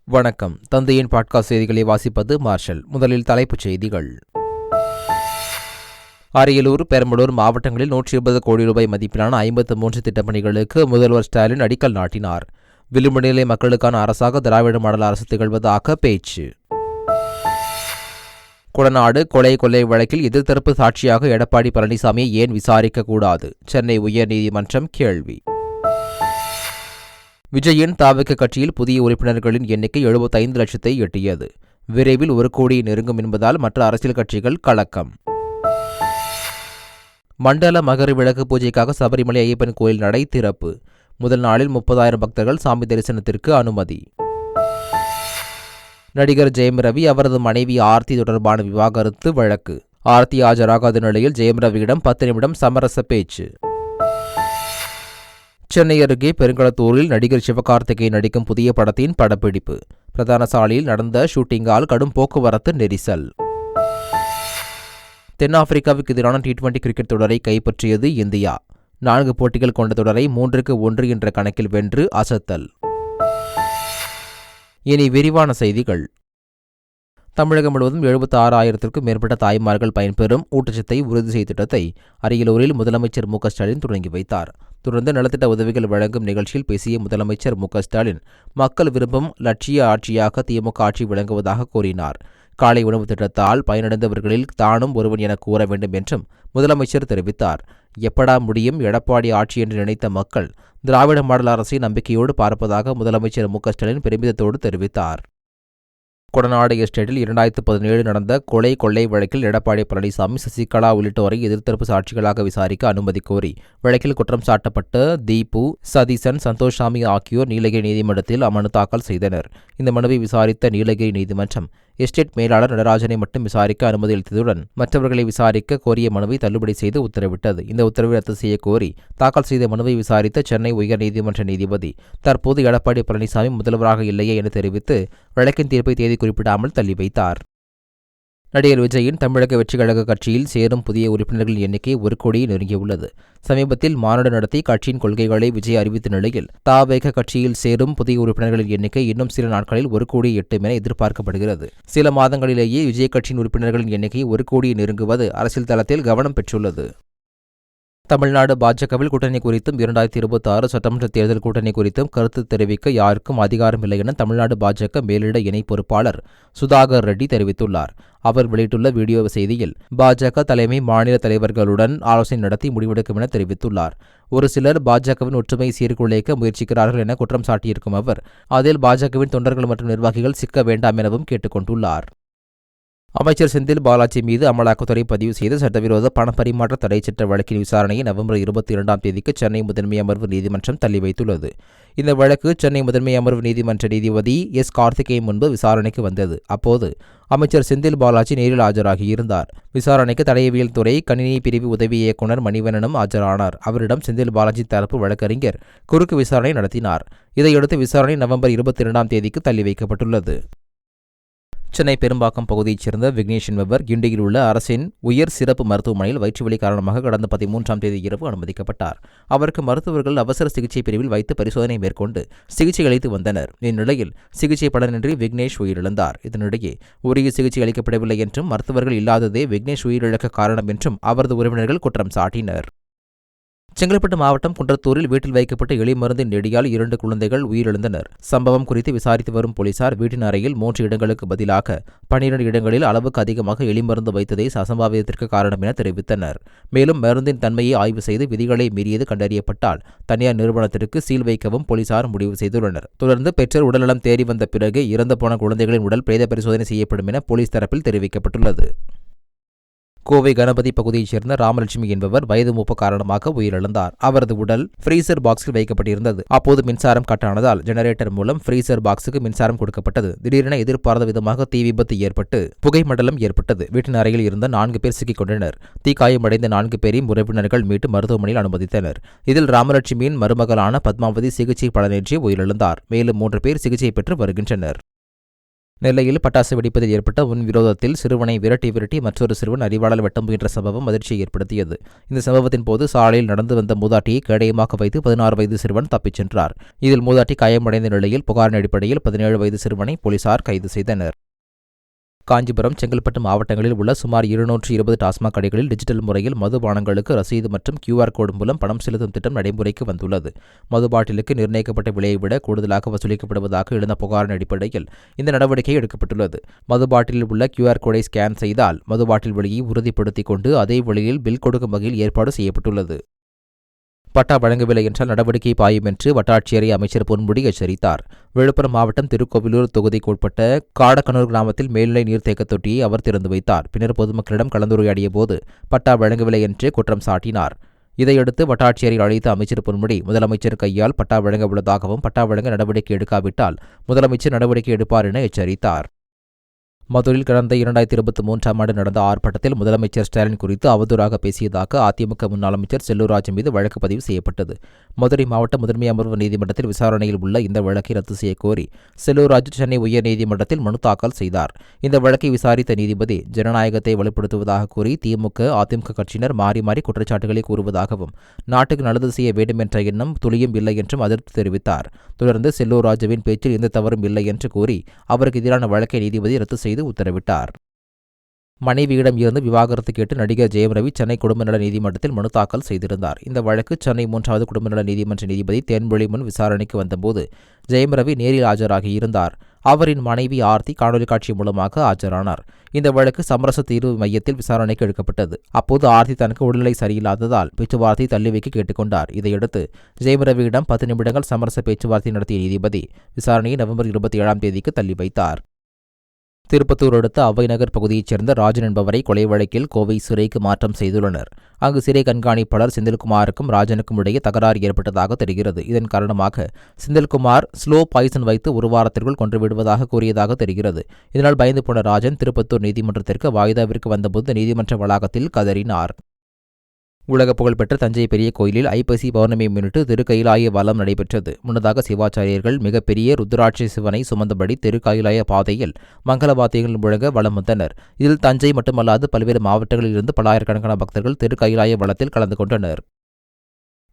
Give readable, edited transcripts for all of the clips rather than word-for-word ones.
வணக்கம். தந்தையின் பாட்காஸ்ட் செய்திகளை வாசிப்பது மார்ஷல். முதலில் தலைப்புச் செய்திகள். அரியலூர், பெரம்பலூர் மாவட்டங்களில் 120 கோடி ரூபாய் மதிப்பிலான 53 திட்டப்பணிகளுக்கு முதல்வர் ஸ்டாலின் அடிக்கல் நாட்டினார். விளிம்பு நிலை மக்களுக்கான அரசாக திராவிட மாடல் அரசு திகழ்வதாக பேச்சு. கொடநாடு கொலை வழக்கில் எதிர்த்தரப்பு சாட்சியாக எடப்பாடி பழனிசாமியை ஏன் விசாரிக்கக்கூடாது? சென்னை உயர்நீதிமன்றம் கேள்வி. விஜயின் தாவக கட்சியில் புதிய உறுப்பினர்களின் எண்ணிக்கை 75 லட்சத்தை எட்டியது. விரைவில் 1 கோடியை நெருங்கும் என்பதால் மற்ற அரசியல் கட்சிகள் கலக்கம். மண்டல மகர விளக்கு பூஜைக்காக சபரிமலை ஐயப்பன் கோயில் நடை திறப்பு. முதல் நாளில் 30,000 பக்தர்கள் சாமி தரிசனத்திற்கு அனுமதி. நடிகர் ஜெயம் ரவி அவரது மனைவி ஆர்த்தி தொடர்பான விவாகரத்து வழக்கு. ஆர்த்தி ஆஜராகாத நிலையில் ஜெயம் ரவியிடம் 10 நிமிடம் சமரச பேச்சு. சென்னை அருகே பெருங்களத்தூரில் நடிகர் சிவகார்த்திகேயன் நடிக்கும் புதிய படத்தின் படப்பிடிப்பு. பிரதான சாலையில் நடந்த ஷூட்டிங்கால் கடும் போக்குவரத்து நெரிசல். தென்னாப்பிரிக்காவுக்கு எதிரான T20 கிரிக்கெட் தொடரை கைப்பற்றியது இந்தியா. 4 போட்டிகள் கொண்ட தொடரை 3-1 என்ற கணக்கில் வென்று அசத்தல். இனி விரிவான செய்திகள். தமிழகம் முழுவதும் 76,000க்கும் மேற்பட்ட தாய்மார்கள் பயன்பெறும் ஊட்டச்சத்தை உறுதி செய்யும் திட்டத்தை அரியலூரில் முதலமைச்சர் மு க ஸ்டாலின் தொடங்கி வைத்தார். தொடர்ந்து நலத்திட்ட உதவிகள் வழங்கும் நிகழ்ச்சியில் பேசிய முதலமைச்சர் மு க ஸ்டாலின், மக்கள் விரும்பும் லட்சிய ஆட்சியாக திமுக ஆட்சி விளங்குவதாக கூறினார். காலை உணவு திட்டத்தால் பயனடைந்தவர்களில் தானும் ஒருவன் என கூற வேண்டும் என்றும் முதலமைச்சர் தெரிவித்தார். எப்படா முடியும் எடப்பாடி ஆட்சி என்று நினைத்த மக்கள் திராவிட மாடல் அரசை நம்பிக்கையோடு பார்ப்பதாக முதலமைச்சர் மு க ஸ்டாலின் பெருமிதத்தோடு தெரிவித்தார். கொடநாடு எஸ்டேட்டில் 2017 நடந்த கொள்ளை வழக்கில் எடப்பாடி பழனிசாமி, சசிகலா உள்ளிட்டோரை எதிர்த்தரப்பு சாட்சிகளாக விசாரிக்க அனுமதி கோரி வழக்கில் குற்றம் சாட்டப்பட்ட தீபு, சதீசன், சந்தோஷ்சாமி ஆகியோர் நீலகிரி நீதிமன்றத்தில் மனு தாக்கல் செய்தனர். இந்த மனுவை விசாரித்த நீலகிரி நீதிமன்றம் எஸ்டேட் மேலாளர் நடராஜனை மட்டும் விசாரிக்க அனுமதி அளித்ததுடன் மற்றவர்களை விசாரிக்க கோரிய மனுவை தள்ளுபடி செய்து உத்தரவிட்டது. இந்த உத்தரவை ரத்து செய்ய கோரி தாக்கல் செய்த மனுவை விசாரித்த சென்னை உயர்நீதிமன்ற நீதிபதி தற்போது எடப்பாடி பழனிசாமி முதல்வராக இல்லையே என தெரிவித்து வழக்கின் தீர்ப்பை தேதி குறிப்பிடாமல் தள்ளி வைத்தார். நடிகர் விஜயின் தமிழக வெற்றிக் கழக கட்சியில் சேரும் புதிய உறுப்பினர்களின் எண்ணிக்கை 1 கோடியை நெருங்கியுள்ளது. சமீபத்தில் மாநாடு நடத்தி கட்சியின் கொள்கைகளை விஜய் அறிவித்த நிலையில் தாவேக கட்சியில் சேரும் புதிய உறுப்பினர்களின் எண்ணிக்கை இன்னும் சில நாட்களில் 1 கோடியை எட்டும் என எதிர்பார்க்கப்படுகிறது. சில மாதங்களிலேயே விஜய் கட்சியின் உறுப்பினர்களின் எண்ணிக்கை 1 கோடியை நெருங்குவது அரசியல் தளத்தில் கவனம் பெற்றுள்ளது. தமிழ்நாடு பாஜகவில் கூட்டணி குறித்தும் 2026 சட்டமன்ற தேர்தல் கூட்டணி குறித்தும் கருத்து தெரிவிக்க யாருக்கும் அதிகாரம் இல்லை என தமிழ்நாடு பாஜக மேலிட இணை பொறுப்பாளர் சுதாகர் ரெட்டி தெரிவித்துள்ளார். அவர் வெளியிட்டுள்ள வீடியோ செய்தியில் பாஜக தலைமை மாநில தலைவர்களுடன் ஆலோசனை நடத்தி முடிவெடுக்கும் என தெரிவித்துள்ளார். ஒரு சிலர் பாஜகவின் ஒற்றுமை சீர்குலைக்க முயற்சிக்கிறார்கள் என குற்றம் சாட்டியிருக்கும் அவர் அதில் பாஜகவின் தொண்டர்கள் மற்றும் நிர்வாகிகள் சிக்க வேண்டாம் எனவும் கேட்டுக் கொண்டுள்ளார். அமைச்சர் செந்தில் பாலாஜி மீது அமலாக்கத்துறை பதிவு செய்த சட்டவிரோத பணப்பரிமாற்ற தடை சட்ட வழக்கின் விசாரணையை நவம்பர் 22ஆம் தேதிக்கு சென்னை முதன்மை அமர்வு நீதிமன்றம் தள்ளி வைத்துள்ளது. இந்த வழக்கு சென்னை முதன்மை அமர்வு நீதிமன்ற நீதிபதி எஸ். கார்த்திகேயன் முன்பு விசாரணைக்கு வந்தது. அப்போது அமைச்சர் செந்தில் பாலாஜி நேரில் ஆஜராகியிருந்தார். விசாரணைக்கு தடயவியல் துறை கணினி பிரிவு உதவி இயக்குநர் மணிவண்ணனும் ஆஜரானார். அவரிடம் செந்தில் பாலாஜி தரப்பு வழக்கறிஞர் குறுக்கு விசாரணை நடத்தினார். இதையடுத்து விசாரணை நவம்பர் 22ஆம் தேதிக்கு தள்ளி வைக்கப்பட்டுள்ளது. சென்னை பெரும்பாக்கம் பகுதியைச் சேர்ந்த விக்னேஷ் என்பவர் கிண்டியில் உள்ள அரசின் உயர் சிறப்பு மருத்துவமனையில் வயிற்றுவலி காரணமாக கடந்த 13ஆம் தேதி இரவு அனுமதிக்கப்பட்டார். அவருக்கு மருத்துவர்கள் அவசர சிகிச்சை பிரிவில் வைத்து பரிசோதனை மேற்கொண்டு சிகிச்சை அளித்து வந்தனர். இந்நிலையில் சிகிச்சை பலனின்றி விக்னேஷ் உயிரிழந்தார். இதனிடையே உரிய சிகிச்சை அளிக்கப்படவில்லை என்றும் மருத்துவர்கள் இல்லாததே விக்னேஷ் உயிரிழக்க காரணம் என்றும் அவரது உறவினர்கள் குற்றம் சாட்டினர். செங்கல்பட்டு மாவட்டம் குன்றத்தூரில் வீட்டில் வைக்கப்பட்ட எலி மருந்தின் நெடியால் 2 குழந்தைகள் உயிரிழந்தனர். சம்பவம் குறித்து விசாரித்து வரும் போலீசார் வீட்டின் அறையில் 3 இடங்களுக்கு பதிலாக 12 இடங்களில் அளவுக்கு அதிகமாக எலி மருந்து வைத்ததே அசம்பாவிதத்திற்கு காரணம் என தெரிவித்தனர். மேலும் மருந்தின் தன்மையை ஆய்வு செய்து விதிகளை மீறியது கண்டறியப்பட்டால் தனியார் நிறுவனத்திற்கு சீல் வைக்கவும் போலீசார் முடிவு செய்துள்ளனர். தொடர்ந்து பெற்றோர் உடல்நலம் தேடி வந்த பிறகு இறந்து போன குழந்தைகளின் உடல் பிரேத பரிசோதனை செய்யப்படும் என போலீஸ் தரப்பில் தெரிவிக்கப்பட்டுள்ளது. கோவை கணபதி பகுதியைச் சேர்ந்த ராமலட்சுமி என்பவர் வயது மூப்பு காரணமாக உயிரிழந்தார். அவரது உடல் ஃப்ரீசர் பாக்ஸில் வைக்கப்பட்டிருந்தது. அப்போது மின்சாரம் கட்டானதால் ஜெனரேட்டர் மூலம் ஃப்ரீசர் பாக்ஸுக்கு மின்சாரம் கொடுக்கப்பட்டது. திடீரென எதிர்பாராத விதமாக தீ விபத்து ஏற்பட்டு புகை மண்டலம் ஏற்பட்டது. வீட்டின் அறையில் இருந்த 4 பேர் சிக்கிக் கொண்டனர். தீக்காயமடைந்த 4 பேரையும் உறவினர்கள் மீட்டு மருத்துவமனையில் அனுமதித்தனர். இதில் ராமலட்சுமியின் மருமகளான பத்மாவதி சிகிச்சை பலனின்றி உயிரிழந்தார். மேலும் 3 பேர் சிகிச்சை பெற்று வருகின்றனர். நெல்லையில் பட்டாசு வெடிப்பதில் ஏற்பட்ட முன்விரோதத்தில் சிறுவனை விரட்டி மற்றொரு சிறுவன் அரிவாளால் வெட்ட முயன்ற சம்பவம் அதிர்ச்சியை ஏற்படுத்தியது. இந்த சம்பவத்தின் போது சாலையில் நடந்து வந்த மூதாட்டியை கேடயமாக வைத்து 16 வயது சிறுவன் தப்பிச் சென்றார். இதில் மூதாட்டி காயமடைந்த நிலையில் புகாரின் அடிப்படையில் 17 வயது சிறுவனை போலீசார் கைது செய்தனர். காஞ்சிபுரம், செங்கல்பட்டு மாவட்டங்களில் உள்ள சுமார் 220 டாஸ்மாக் கடைகளில் டிஜிட்டல் முறையில் மதுபானங்களுக்கு ரசீது மற்றும் QR கோடு மூலம் பணம் செலுத்தும் திட்டம் நடைமுறைக்கு வந்துள்ளது. மது பாட்டிலுக்கு நிர்ணயிக்கப்பட்ட விலையை விட கூடுதலாக வசூலிக்கப்படுவதாக எழுந்த புகாரின் அடிப்படையில் இந்த நடவடிக்கை எடுக்கப்பட்டுள்ளது. மது பாட்டிலில் உள்ள QR கோடை ஸ்கேன் செய்தால் மது பாட்டில் விலையை உறுதிப்படுத்திக் கொண்டு அதே விலையில் பில் கொடுக்கும் வகையில் ஏற்பாடு செய்யப்பட்டுள்ளது. பட்டா வழங்கவில்லை என்றால் நடவடிக்கை பாயும் என்று வட்டாட்சியரை அமைச்சர் பொன்முடி எச்சரித்தார். விழுப்புரம் மாவட்டம் திருக்கோவிலூர் தொகுதிக்கு உட்பட்ட காடக்கனூர் கிராமத்தில் மேல்நிலை நீர்த்தேக்க தொட்டியை அவர் திறந்து வைத்தார். பின்னர் பொதுமக்களிடம் கலந்துரையாடிய போது பட்டா வழங்கவில்லை என்று குற்றம் சாட்டினார். இதையடுத்து வட்டாட்சியரை அழைத்த அமைச்சர் பொன்முடி முதலமைச்சர் கையால் பட்டா வழங்க உள்ளதாகவும் பட்டா வழங்க நடவடிக்கை எடுக்காவிட்டால் முதலமைச்சர் நடவடிக்கை எடுப்பார் என எச்சரித்தார். மதுரையில் கடந்த 2023ஆம் ஆண்டு நடந்த ஆர்ப்பாட்டத்தில் முதலமைச்சர் ஸ்டாலின் குறித்து அவதூறாக பேசியதாக அதிமுக முன்னாள் அமைச்சர் செல்லூர் ராஜு மீது வழக்கு பதிவு செய்யப்பட்டது. மதுரை மாவட்ட முதன்மை அமர்வு நீதிமன்றத்தில் விசாரணையில் உள்ள இந்த வழக்கை ரத்து செய்யக்கோரி செல்லூர் ராஜு சென்னை உயர்நீதிமன்றத்தில் மனு தாக்கல் செய்தார். இந்த வழக்கை விசாரித்த நீதிபதி ஜனநாயகத்தை வலுப்படுத்துவதாக கூறி திமுக, அதிமுக கட்சியினர் மாறி மாறி குற்றச்சாட்டுகளை கூறுவதாகவும் நாட்டுக்கு நல்லது செய்ய வேண்டும் என்ற எண்ணம் துளியும் இல்லை என்றும் அதிருப்தி தெரிவித்தார். தொடர்ந்து செல்லூர் ராஜுவின் பேச்சில் எந்த தவறும் இல்லை என்று கூறி அவருக்கு எதிரான வழக்கை நீதிபதி ரத்து செய்து உத்தரவிட்டார். மனைவியிடம் இருந்து விவாகரத்து கேட்டு நடிகர் ஜெயம் ரவி சென்னை குடும்பநல நீதிமன்றத்தில் மனு தாக்கல் செய்திருந்தார். இந்த வழக்கு சென்னை 3வது குடும்பநல நீதிமன்ற நீதிபதி தேன்மொழி முன் விசாரணைக்கு வந்தபோது ஜெயம் ரவி நேரில் ஆஜராகியிருந்தார். அவரின் மனைவி ஆர்த்தி காணொலி காட்சி மூலமாக ஆஜரானார். இந்த வழக்கு சமரச தீர்வு மையத்தில் விசாரணைக்கு எடுக்கப்பட்டது. அப்போது ஆர்த்தி தனக்கு உடல்நிலை சரியில்லாததால் பேச்சுவார்த்தை தள்ளி வைக்க கேட்டுக்கொண்டார். இதையடுத்து ஜெயம் ரவியிடம் 10 நிமிடங்கள் சமரச பேச்சுவார்த்தை நடத்திய நீதிபதி விசாரணையை நவம்பர் 27ஆம் தேதிக்கு தள்ளி வைத்தார். திருப்பத்தூர் அடுத்த அவைநகர் பகுதியைச் சேர்ந்த ராஜன் என்பவரை கொலை வழக்கில் கோவை சிறைக்கு மாற்றம் செய்துள்ளனர். அங்கு சிறை கண்காணிப்பாளர் செந்தில்குமாருக்கும் ராஜனுக்கும் இடையே தகராறு ஏற்பட்டதாக தெரிகிறது. இதன் காரணமாக செந்தில்குமார் ஸ்லோ பாய்சன் வைத்து ஒரு வாரத்திற்குள் கொன்றுவிடுவதாக கூறியதாக தெரிகிறது. இதனால் பயந்து போன ராஜன் திருப்பத்தூர் நீதிமன்றத்திற்கு வாய்தாவிற்கு வந்தபோது நீதிமன்ற வளாகத்தில் கதறினார். உலக புகழ்பெற்ற தஞ்சை பெரிய கோயிலில் ஐப்பசி பௌர்ணமியை முன்னிட்டு திருக்கயிலாய வலம் நடைபெற்றது. முன்னதாக சிவாச்சாரியர்கள் மிகப்பெரிய ருத்ராட்சி சிவனை சுமந்தபடி திருக்கயிலாய பாதையில் மங்கள வாத்தியங்கள் முழங்க வலம் வந்தனர். இதில் தஞ்சை மட்டுமல்லாது பல்வேறு மாவட்டங்களில் இருந்து பல்லாயிரக்கணக்கான பக்தர்கள் திருக்கயிலாய வலத்தில் கலந்து கொண்டனர்.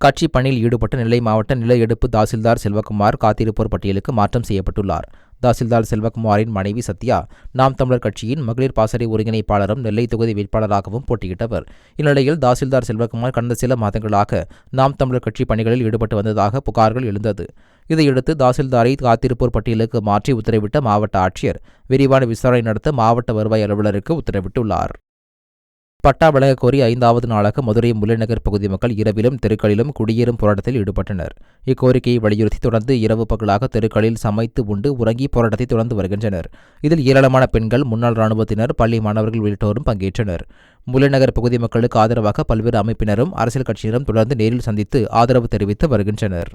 கட்சி பணியில் ஈடுபட்ட நெல்லை மாவட்ட நில எடுப்பு தாசில்தார் செல்வகுமார் காத்திருப்போர் பட்டியலுக்கு மாற்றம் செய்யப்பட்டுள்ளார். தாசில்தார் செல்வகுமாரின் மனைவி சத்யா நாம் தமிழர் கட்சியின் மகளிர் பாசறை ஒருங்கிணைப்பாளரும் நெல்லை தொகுதி வேட்பாளராகவும் போட்டியிட்டவர். இந்நிலையில் தாசில்தார் செல்வகுமார் கடந்த சில மாதங்களாக நாம் தமிழர் கட்சி பணிகளில் ஈடுபட்டு வந்ததாக புகார்கள் எழுந்தது. இதையடுத்து தாசில்தாரை காத்திருப்போர் பட்டியலுக்கு மாற்றி உத்தரவிட்ட மாவட்ட ஆட்சியர் விரிவான விசாரணை நடத்த மாவட்ட வருவாய் அலுவலருக்கு உத்தரவிட்டுள்ளார். பட்டா வழங்க கோரி 5வது நாளாக மதுரை முல்லைநகர் பகுதி மக்கள் இரவிலும் தெருக்களிலும் குடியேறும் போராட்டத்தில் ஈடுபட்டனர். இக்கோரிக்கையை வலியுறுத்தி தொடர்ந்து இரவு பகலாக தெருக்களில் சமைத்து உண்டு உறங்கி போராட்டத்தை தொடர்ந்து வருகின்றனர். இதில் ஏராளமான பெண்கள், முன்னாள் ராணுவத்தினர், பள்ளி மாணவர்கள் உள்ளிட்டோரும் பங்கேற்றனர். முல்லைநகர் பகுதி மக்களுக்கு ஆதரவாக பல்வேறு அமைப்பினரும் அரசியல் கட்சியினரும் தொடர்ந்து நேரில் சந்தித்து ஆதரவு தெரிவித்து வருகின்றனர்.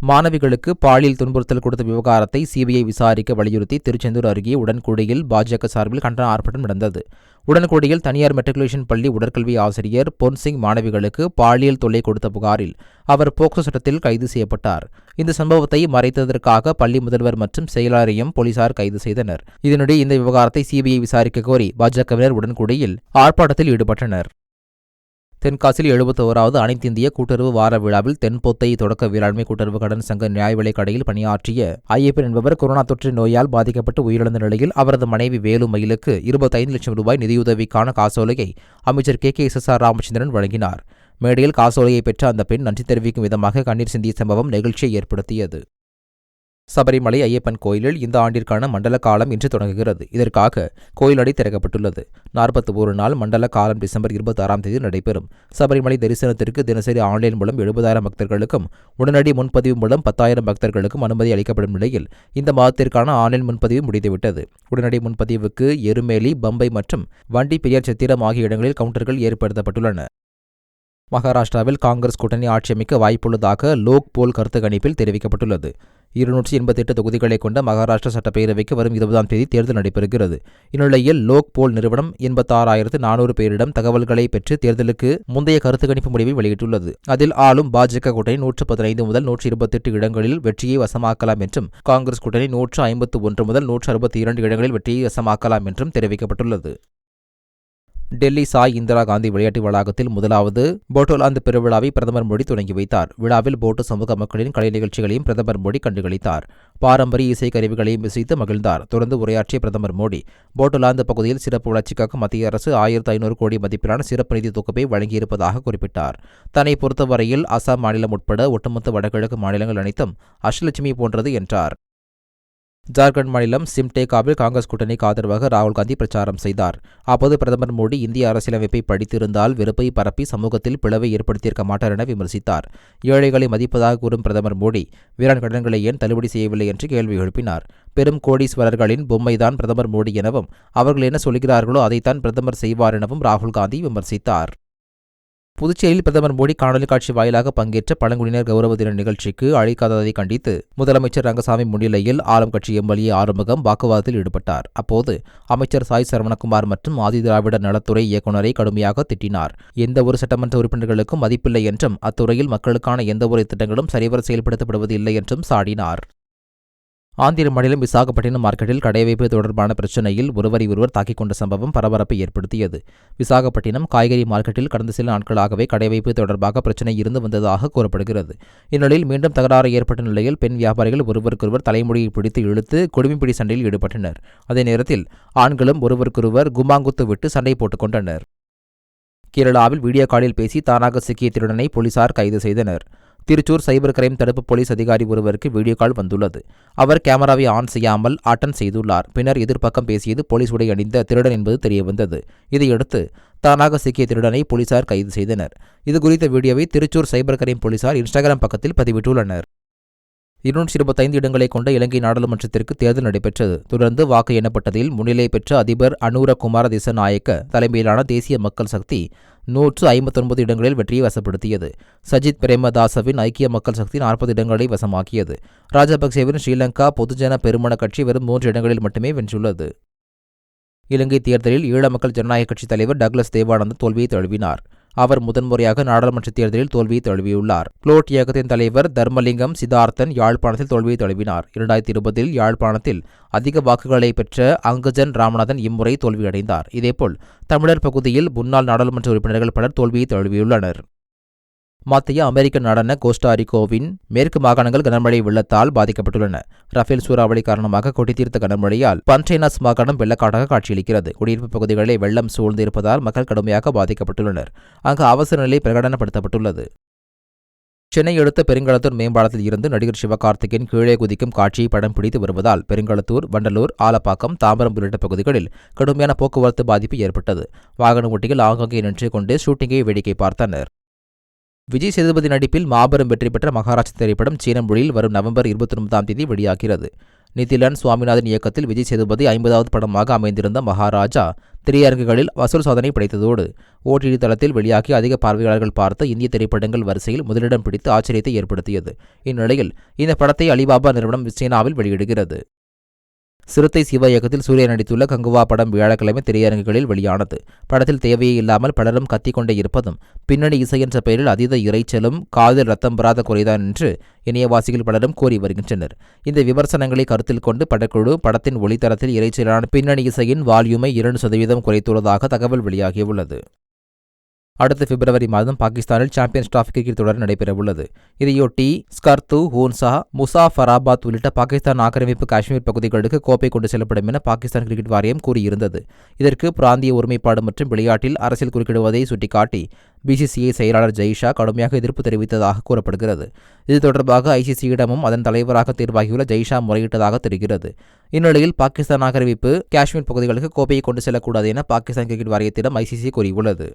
மாணவிகளுக்கு பாலியல் துன்புறுத்தல் கொடுத்த விவகாரத்தை சிபிஐ விசாரிக்க வலியுறுத்தி திருச்செந்தூர் அருகே உடன்குடியில் பாஜக சார்பில் கண்டன ஆர்ப்பாட்டம் நடந்தது. உடன்குடியில் தனியார் மெட்ரிகுலேஷன் பள்ளி உடற்கல்வி ஆசிரியர் பொன்சிங் மாணவிகளுக்கு பாலியல் தொல்லை கொடுத்த புகாரில் அவர் போக்சோ சட்டத்தில் கைது செய்யப்பட்டார். இந்த சம்பவத்தை மறைத்ததற்காக பள்ளி முதல்வர் மற்றும் செயலாளரையும் போலீசார் கைது செய்தனர். இதனிடையே இந்த விவகாரத்தை சிபிஐ விசாரிக்க கோரி பாஜகவினர் உடன்குடியில் ஆர்ப்பாட்டத்தில் ஈடுபட்டனர். தென்காசியில் 71வது அனைத்து இந்திய கூட்டுறவு வார விழாவில் தென்பொத்தை தொடக்க வேளாண்மை கூட்டுறவு கடன் சங்க நியாய விலைக் கடையில் பணியாற்றிய ஐயப்பன் என்பவர் கொரோனா தொற்று நோயால் பாதிக்கப்பட்டு உயிரிழந்த நிலையில் அவரது மனைவி வேலு மயிலுக்கு 25 லட்சம் ரூபாய் நிதியுதவிக்கான காசோலையை அமைச்சர் KKSSR ராமச்சந்திரன் வழங்கினார். மேடையில் காசோலையை பெற்ற அந்த பெண் நன்றி தெரிவிக்கும் விதமாக கண்ணீர் சிந்திய சம்பவம் நெகிழ்ச்சியை ஏற்படுத்தியது. சபரிமலை ஐயப்பன் கோயிலில் இந்த ஆண்டிற்கான மண்டல காலம் இன்று தொடங்குகிறது. இதற்காக கோயில் நடை திறக்கப்பட்டுள்ளது. 41 நாள் மண்டல காலம் டிசம்பர் 26ஆம் தேதி நடைபெறும். சபரிமலை தரிசனத்திற்கு தினசரி ஆன்லைன் மூலம் 70,000 பக்தர்களுக்கும் உடனடி முன்பதிவு மூலம் 10,000 பக்தர்களுக்கும் அனுமதி அளிக்கப்படும் நிலையில் இந்த மாதத்திற்கான ஆன்லைன் முன்பதிவு முடிந்துவிட்டது. உடனடி முன்பதிவுக்கு எருமேலி, பம்பை மற்றும் வண்டி பெரியார் சத்திரம் ஆகிய இடங்களில் கவுண்டர்கள் ஏற்படுத்தப்பட்டுள்ளன. மகாராஷ்டிராவில் காங்கிரஸ் கூட்டணி ஆட்சியமைக்க வாய்ப்புள்ளதாக லோக் போல் கருத்து கணிப்பில் தெரிவிக்கப்பட்டுள்ளது. 288 தொகுதிகளை கொண்ட மகாராஷ்டிரா சட்டப்பேரவைக்கு வரும் 20ஆம் தேதி தேர்தல் நடைபெறுகிறது. இந்நிலையில் லோக் போல் நிறுவனம் 86,400 பேரிடம் தகவல்களை பெற்று தேர்தலுக்கு முந்தைய கருத்து கணிப்பு முடிவை வெளியிட்டுள்ளது. அதில் ஆளும் பாஜக கூட்டணி 115 முதல் 128 இடங்களில் வெற்றியை வசமாக்கலாம் என்றும், காங்கிரஸ் கூட்டணி 151 முதல் 162 இடங்களில் வெற்றியை வசமாக்கலாம் என்றும் தெரிவிக்கப்பட்டுள்ளது. டெல்லி சாய் இந்திரா காந்தி விளையாட்டு வளாகத்தில் முதலாவது போட்டோலாந்து பெருவிழாவை பிரதமர் மோடி தொடங்கி வைத்தார். விழாவில் போட்டோ சமூக மக்களின் கலை நிகழ்ச்சிகளையும் பிரதமர் மோடி கண்டுகளித்தார். பாரம்பரிய இசைக்கருவிகளையும் இசைத்து மகிழ்ந்தார். தொடர்ந்து உரையாற்றிய பிரதமர் மோடி, போட்டோலாந்து பகுதியில் சிறப்பு வளர்ச்சிக்காக மத்திய அரசு 1500 கோடி மதிப்பிலான சிறப்பு நிதி தொகுப்பை வழங்கியிருப்பதாக குறிப்பிட்டார். தன்னை பொறுத்தவரையில் அசாம் மாநிலம் உட்பட ஒட்டுமொத்த வடகிழக்கு மாநிலங்கள் அனைத்தும் அஷ்டலட்சுமி போன்றது என்றார். ஜார்க்கண்ட் மாநிலம் சிம்டேகாவில் காங்கிரஸ் கூட்டணிக்கு ஆதரவாக ராகுல் காந்தி பிரச்சாரம் செய்தார். அப்போது பிரதமர் மோடி இந்திய அரசியலமைப்பை படித்திருந்தால் வெறுப்பை பரப்பி சமூகத்தில் பிளவை ஏற்படுத்தியிருக்க மாட்டார் என விமர்சித்தார். ஏழைகளை மதிப்பதாக கூறும் பிரதமர் மோடி வேளாண் கடன்களை ஏன் தள்ளுபடி செய்யவில்லை என்று கேள்வி எழுப்பினார். பெரும் கோடீஸ்வரர்களின் பொம்மைதான் பிரதமர் மோடி எனவும், அவர்கள் என்ன சொல்கிறார்களோ அதைத்தான் பிரதமர் செய்வார் எனவும் ராகுல் காந்தி விமர்சித்தார். புதுச்சேரியில் பிரதமர் மோடி காணொலி காட்சி வாயிலாக பங்கேற்ற பழங்குடியினர் கௌரவ தின நிகழ்ச்சிக்கு அழைக்காததை கண்டித்து முதலமைச்சர் ரங்கசாமி முன்னிலையில் ஆளும் கட்சி எம்எல்ஏ ஆறுமுகம் வாக்குவாதத்தில் ஈடுபட்டார். அப்போது அமைச்சர் சாய் சரவணகுமார் மற்றும் ஆதிதிராவிடர் நலத்துறை இயக்குநரை கடுமையாக திட்டினார். எந்தவொரு சட்டமன்ற உறுப்பினர்களுக்கும் மதிப்பில்லை என்றும், அத்துறையில் மக்களுக்கான எந்தவொரு திட்டங்களும் சரிவர செயல்படுத்தப்படுவது இல்லை என்றும் சாடினார். ஆந்திர மாநிலம் விசாகப்பட்டினம் மார்க்கெட்டில் கடை வைப்பு தொடர்பான பிரச்சினையில் ஒருவரை ஒருவர் தாக்கிக் கொண்ட சம்பவம் பரபரப்பை ஏற்படுத்தியது. விசாகப்பட்டினம் காய்கறி மார்க்கெட்டில் கடந்த சில நாட்களாகவே கடை வைப்பு தொடர்பாக பிரச்சினை இருந்து வந்ததாக கூறப்படுகிறது. இந்நிலையில் மீண்டும் தகராறு ஏற்பட்ட நிலையில் பெண் வியாபாரிகள் ஒருவருக்கொருவர் தலைமுடியை பிடித்து இழுத்து கொடுமைப்பிடி சண்டையில் ஈடுபட்டனர். அதே நேரத்தில் ஆண்களும் ஒருவருக்கொருவர் கும்மாங்குத்து விட்டு சண்டை போட்டுக் கொண்டனர். கேரளாவில் வீடியோ காலில் பேசி தானாக சிக்கிய திருடனை போலீசார் கைது செய்தனர். திருச்சூர் சைபர் கிரைம் தடுப்பு போலீஸ் அதிகாரி ஒருவருக்கு வீடியோ கால் வந்துள்ளது. அவர் கேமராவை ஆன் செய்யாமல் அட்டன் செய்துள்ளார். பின்னர் எதிர்ப்பக்கம் பேசியது போலீஸ் உடை அணிந்த திருடன் என்பது தெரியவந்தது. இதையடுத்து தானாக சிக்கிய திருடனை போலீசார் கைது செய்தனர். இதுகுறித்த வீடியோவை திருச்சூர் சைபர் கிரைம் போலீசார் இன்ஸ்டாகிராம் பக்கத்தில் பதிவிட்டுள்ளனர். 225 இடங்களை கொண்ட இலங்கை நாடாளுமன்றத்திற்கு தேர்தல் நடைபெற்றது. தொடர்ந்து வாக்கு எண்ணப்பட்டதில் முன்னிலை பெற்ற அதிபர் அனுர குமார திசநாயக்க தலைமையிலான தேசிய மக்கள் சக்தி 159 இடங்களில் வெற்றியை வசப்படுத்தியது. சஜித் பிரேமதாசவின் ஐக்கிய மக்கள் சக்தி 40 இடங்களை வசமாக்கியது. ராஜபக்சேவின் ஸ்ரீலங்கா பொதுஜன பெருமன கட்சி வெறும் 3 இடங்களில் மட்டுமே வென்றுள்ளது. இலங்கை தேர்தலில் ஈழ மக்கள் ஜனநாயக கட்சித் தலைவர் டக்ளஸ் தேவானந்தா தோல்வியை தழுவினார். அவர் முதன்முறையாக நாடாளுமன்ற தேர்தலில் தோல்வியை தழுவியுள்ளார். புளோட் இயக்கத்தின் தலைவர் தர்மலிங்கம் சித்தார்த்தன் யாழ்ப்பாணத்தில் தோல்வியை தழுவினார். 2020 யாழ்ப்பாணத்தில் அதிக வாக்குகளை பெற்ற அங்கஜன் ராமநாதன் இம்முறை தோல்வியடைந்தார். இதேபோல் தமிழர் பகுதியில் முன்னாள் நாடாளுமன்ற உறுப்பினர்கள் பலர் தோல்வியை தழுவியுள்ளனர். மத்திய அமெரிக்க நாடான கோஸ்டாரிகோவின் மேற்கு மாகாணங்கள் கனமழை வெள்ளத்தால் பாதிக்கப்பட்டுள்ளன. ரஃபேல் சூறாவளி காரணமாக கொட்டித்தீர்த்த கனமழையால் பன்ட்ரேனஸ் மாகாணம் வெள்ளக்காடாக காட்சியளிக்கிறது. குடியிருப்பு பகுதிகளில் வெள்ளம் சூழ்ந்து இருப்பதால் மக்கள் கடுமையாக பாதிக்கப்பட்டுள்ளனர். அங்கு அவசர நிலை பிரகடனப்படுத்தப்பட்டுள்ளது. சென்னை அடுத்த பெருங்களத்தூர் மேம்பாலத்தில் இருந்து நடிகர் சிவகார்த்திகேயன் கீழே குதிக்கும் காட்சியை படம் பிடித்து வருவதால் பெருங்களத்தூர், வண்டலூர், ஆலப்பாக்கம், தாம்பரம் உள்ளிட்ட பகுதிகளில் கடுமையான போக்குவரத்து பாதிப்பு ஏற்பட்டது. வாகன ஓட்டிகள் ஆங்காங்கே நின்று கொண்டு ஷூட்டிங்கை வேடிக்கை பார்த்தனர். விஜய் சேதுபதி நடிப்பில் மாபெரும் வெற்றி பெற்ற மகாராஷ்டிரா திரைப்படம் சீன மொழியில் வரும் நவம்பர் 29ஆம் தேதி வெளியாகிறது. நிதிலன் சுவாமிநாதன் இயக்கத்தில் விஜய் சேதுபதி 50வது படமாக அமைந்திருந்த மகாராஜா திரையரங்குகளில் வசூல் சாதனை படைத்ததோடு ஓடிடி தளத்தில் வெளியாகி அதிக பார்வையாளர்கள் பார்த்த இந்திய திரைப்படங்கள் வரிசையில் முதலிடம் பிடித்து ஆச்சரியத்தை ஏற்படுத்தியது. இந்நிலையில் இந்த படத்தை அலிபாபா நிறுவனம் சீனாவில் வெளியிடுகிறது. சிறுத்தை சிவா இயக்கத்தில் சூர்யா நடித்துள்ள கங்குவா படம் வியாழக்கிழமை திரையரங்குகளில் வெளியானது. படத்தில் தேவையே இல்லாமல் பலரும் கத்திக்கொண்டே இருப்பதும், பின்னணி இசை என்ற பெயரில் அதீத இறைச்சலும் காதில் ரத்தம் பெறாத குறைதான் என்று இணையவாசிகள் பலரும் கூறி வருகின்றனர். இந்த விமர்சனங்களை கருத்தில் கொண்டு படக்குழு படத்தின் ஒளித்தரத்தில் இறைச்சலான பின்னணி இசையின் வால்யூமை 2% குறைத்துள்ளதாக தகவல் வெளியாகியுள்ளது. அடுத்த பிப்ரவரி மாதம் பாகிஸ்தானில் சாம்பியன்ஸ் டிராபி கிரிக்கெட் தொடர் நடைபெறவுள்ளது. இதையொட்டி ஸ்கர்து, ஹூன்சா, முசாஃபராபாத் உள்ளிட்ட பாகிஸ்தான் ஆக்கிரமிப்பு காஷ்மீர் பகுதிகளுக்கு கோப்பை கொண்டு செல்லப்படும் என பாகிஸ்தான் கிரிக்கெட் வாரியம் கூறியிருந்தது. இதற்கு பிராந்திய ஒருமைப்பாடு மற்றும் விளையாட்டில் அரசியல் குறுக்கிடுவதை சுட்டிக்காட்டி பிசிசிஐ செயலாளர் ஜெய்ஷா கடுமையாக எதிர்ப்பு தெரிவித்ததாக கூறப்படுகிறது. இது தொடர்பாக ஐசிசியிடமும் அதன் தலைவராக தேர்வாகியுள்ள ஜெய்ஷா முறையிட்டதாக தெரிகிறது. இந்நிலையில் பாகிஸ்தான் ஆக்கிரமிப்பு காஷ்மீர் பகுதிகளுக்கு கோப்பையை கொண்டு செல்லக்கூடாது என பாகிஸ்தான் கிரிக்கெட் வாரியத்திடம் ஐசிசி கூறியுள்ளது.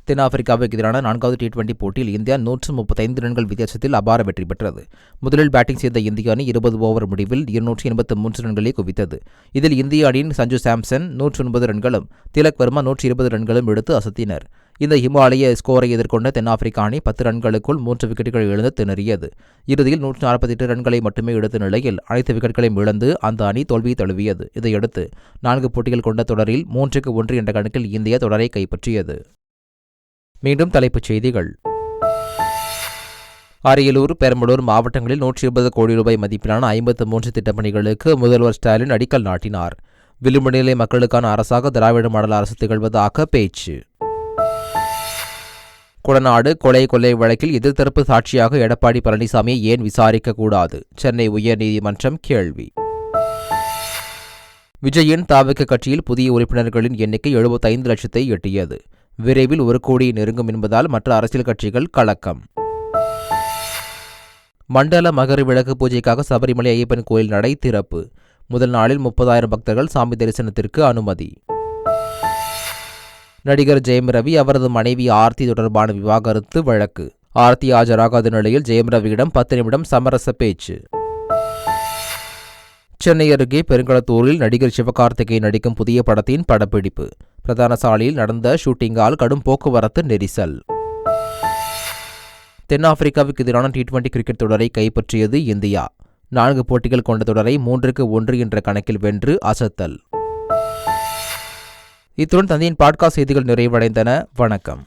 தென்னாப்பிரிக்காவுக்கு எதிரான 4வது T20 போட்டியில் இந்தியா 135 ரன்கள் வித்தியாசத்தில் அபார வெற்றி பெற்றது. முதலில் பேட்டிங் செய்த இந்திய அணி 20 ஓவர் முடிவில் 283 ரன்களை குவித்தது. இதில் இந்திய அணியின் சஞ்சு சாம்சன் 109 ரன்களும், திலக் வர்மா 120 ரன்களும் எடுத்து அசத்தினர். இந்த இமாலய ஸ்கோரை எதிர்கொண்ட தென்னாப்பிரிக்க அணி 10 ரன்களுக்குள் 3 விக்கெட்டுகள் இழந்து திணறியது. இறுதியில் 148 ரன்களை மட்டுமே எடுத்த நிலையில் அனைத்து விக்கெட்டுகளையும் இழந்து அந்த அணி தோல்வியை தழுவியது. இதையடுத்து 4 போட்டிகள் கொண்ட தொடரில் 3-1 என்ற கணக்கில் இந்தியா தொடரை கைப்பற்றியது. மீண்டும் தலைப்புச் செய்திகள். அரியலூர், பெரம்பலூர் மாவட்டங்களில் 120 கோடி ரூபாய் மதிப்பிலான 53 திட்டப்பணிகளுக்கு முதல்வர் ஸ்டாலின் அடிக்கல் நாட்டினார். விளிம்பு நிலை மக்களுக்கான அரசாக திராவிட மாடல் அரசு திகழ்வதாக பேச்சு. கொடநாடு கொலை வழக்கில் எதிர்த்தரப்பு சாட்சியாக எடப்பாடி பழனிசாமியை ஏன் விசாரிக்கக்கூடாது? சென்னை உயர்நீதிமன்றம் கேள்வி. விஜயின் தாவக கட்சியில் புதிய உறுப்பினர்களின் எண்ணிக்கை 75 லட்சத்தை எட்டியது. விரைவில் 1 கோடியை நெருங்கும் என்பதால் மற்ற அரசியல் கட்சிகள் கலக்கம். மண்டல மகர விளக்கு பூஜைக்காக சபரிமலை ஐயப்பன் கோயில் நடை திறப்பு. முதல் நாளில் 30,000 பக்தர்கள் சாமி தரிசனத்திற்கு அனுமதி. நடிகர் ஜெயம் ரவி, அவரது மனைவி ஆர்த்தி தொடர்பான விவாகரத்து வழக்கு. ஆர்த்தி ஆஜராகாத நிலையில் ஜெயம் ரவியிடம் 10 நிமிடம் சமரச பேச்சு. சென்னை அருகே பெருங்களத்தூரில் நடிகர் சிவகார்த்திகேயன் நடிக்கும் புதிய படத்தின் படப்பிடிப்பு. பிரதான சாலையில் நடந்த ஷூட்டிங்கால் கடும் போக்குவரத்து நெரிசல். தென்னாப்பிரிக்காவுக்கு எதிரான T20 கிரிக்கெட் தொடரை கைப்பற்றியது இந்தியா. 4 போட்டிகள் கொண்ட தொடரை 3-1 என்ற கணக்கில் வென்று அசத்தல். இத்துடன் தந்தையின் பாட்காஸ்ட் செய்திகள் நிறைவடைந்தன. வணக்கம்.